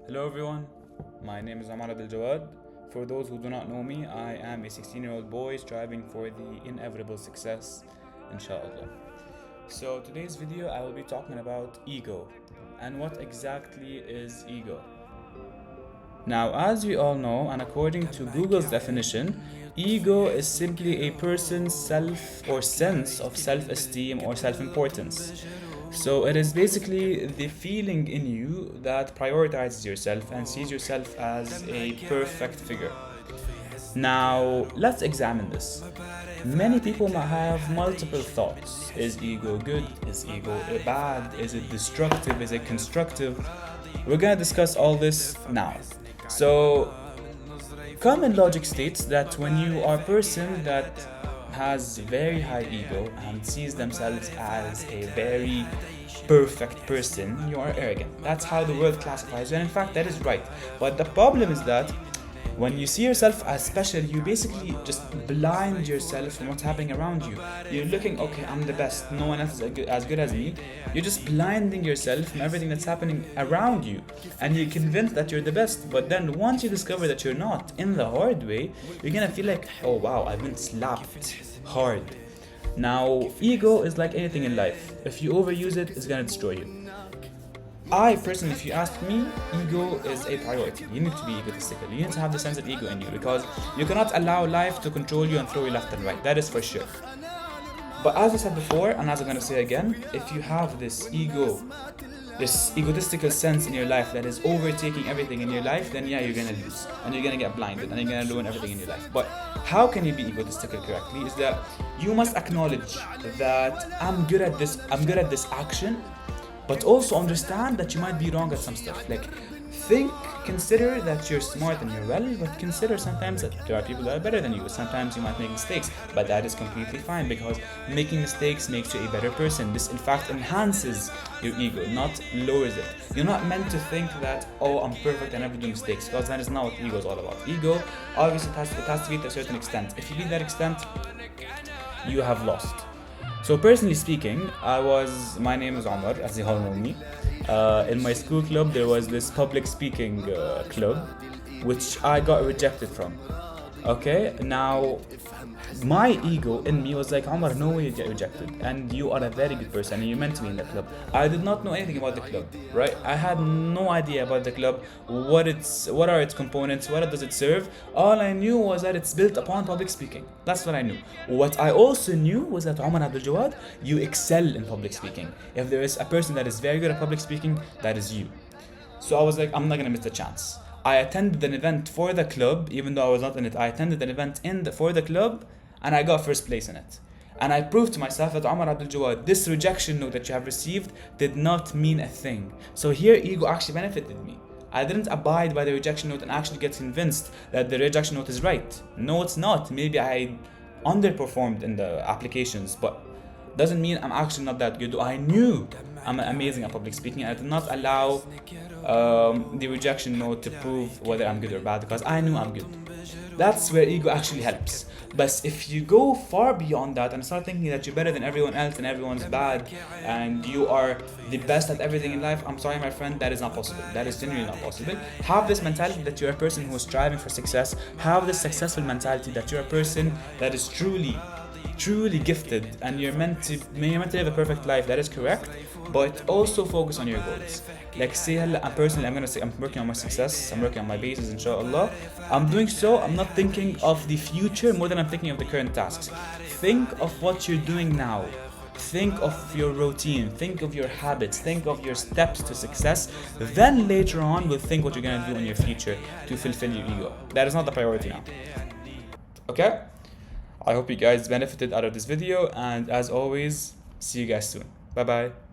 Hello everyone, my name is Omar Abdaljawad. For those who do not know me, I am a 16-year-old boy striving for the inevitable success, inshallah. So today's video I will be talking about ego and what exactly is ego. Now, as we all know, and according to Google's definition, ego is simply a person's self or sense of self-esteem or self-importance. So it is basically the feeling in you that prioritizes yourself and sees yourself as a perfect figure. Now, let's examine this. Many people might have multiple thoughts. Is ego good? Is ego bad? Is it destructive? Is it constructive? We're gonna discuss all this now. So, common logic states that when you are a person that has very high ego and sees themselves as a very perfect person, you are arrogant. That's how the world classifies you, and in fact that is right. But the problem is that when you see yourself as special, you basically just blind yourself from what's happening around you. You're looking, okay, I'm the best, no one else is as good as me. You're just blinding yourself from everything that's happening around you, and you're convinced that you're the best. But then once you discover that you're not, in the hard way, you're gonna feel like, oh wow, I've been slapped hard. Now, ego is like anything in life. If you overuse it, it's gonna destroy you. I personally, if you ask me, ego is a priority. You need to be egotistical. You need to have the sense of ego in you, because you cannot allow life to control you and throw you left and right. That is for sure. But as I said before, and as I'm going to say again, if you have this egotistical sense in your life that is overtaking everything in your life, then yeah, you're going to lose. And you're going to get blinded and you're going to ruin everything in your life. But how can you be egotistical correctly is that you must acknowledge that I'm good at this action, but also understand that you might be wrong at some stuff. Like, consider that you're smart and you're well, but consider sometimes that there are people that are better than you. Sometimes you might make mistakes, but that is completely fine, because making mistakes makes you a better person. This in fact enhances your ego, not lowers it. You're not meant to think that, oh, I'm perfect and I never do mistakes, because that is not what ego is all about. Ego, obviously, it has to be to a certain extent. If you reach that extent, you have lost. So personally speaking, my name is Omar, as you all know me. In my school club, there was this public speaking club, which I got rejected from. Okay, now my ego in me was like, Omar, no way you get rejected, and you are a very good person and you're meant to be in the club. I did not know anything about the club, right? I had no idea about the club, what are its components, what does it serve. All I knew was that it's built upon public speaking. That's what I knew. What I also knew was that, Omar Abdaljawad, you excel in public speaking. If there is a person that is very good at public speaking, that is you. So I was like, I'm not gonna miss the chance. I attended an event for the club, even though I was not in it. I attended an event for the club, and I got first place in it. And I proved to myself that, Omar Abdaljawad, this rejection note that you have received did not mean a thing. So here, ego actually benefited me. I didn't abide by the rejection note and actually get convinced that the rejection note is right. No, it's not. Maybe I underperformed in the applications, but doesn't mean I'm actually not that good. I knew I'm amazing at public speaking, and I did not allow the rejection note to prove whether I'm good or bad, because I knew I'm good. That's where ego actually helps. But if you go far beyond that and start thinking that you're better than everyone else and everyone's bad and you are the best at everything in life, I'm sorry my friend, that is not possible. That is genuinely not possible. Have this mentality that you're a person who is striving for success. Have this successful mentality that you're a person that is truly gifted, and you're meant to live a perfect life. That is correct, but also focus on your goals. Like, say, personally, I'm gonna say I'm working on my success, I'm working on my bases, inshallah. I'm doing so, I'm not thinking of the future more than I'm thinking of the current tasks. Think of what you're doing now. Think of your routine, think of your habits, think of your steps to success. Then later on, we'll think what you're gonna do in your future to fulfill your ego. That is not the priority now. Okay? I hope you guys benefited out of this video, and as always, see you guys soon. Bye bye.